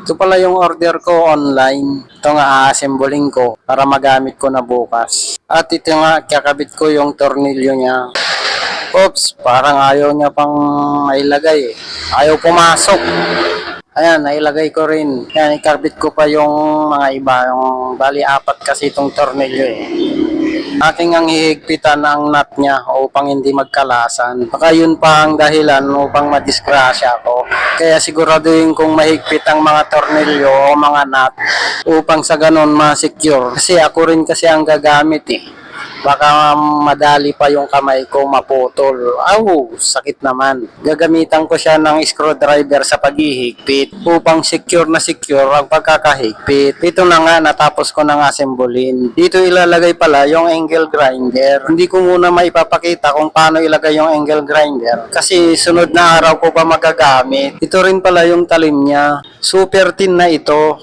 Ito pala yung order ko online. Ito nga a-assembling ko para magamit ko na bukas. At ito nga kakabit ko yung tornilyo niya. Oops, parang ayaw niya pang mailagay eh. Ayaw pumasok. Ayan, nailagay ko rin. Ayan, ikabit ko pa yung mga iba. Yung bali apat kasi itong tornilyo eh. Aking ang hihigpitan ang nut niya upang hindi magkalasan. Baka yun pa ang dahilan upang madisgrasya ako. Kaya siguraduhin kong mahigpit ang mga tornilyo o mga nut upang sa ganun ma-secure. Kasi ako rin kasi ang gagamit eh. Baka madali pa yung kamay ko maputol. Aw, sakit naman. Gagamitan ko siya ng screwdriver sa paghihigpit upang secure na secure ang pagkakahigpit. Ito na nga, natapos ko ng assemblein. Dito ilalagay pala yung angle grinder. Hindi ko muna maipapakita kung paano ilagay yung angle grinder kasi sunod na araw ko pa magagamit. Ito rin pala yung talim niya. Super thin na ito.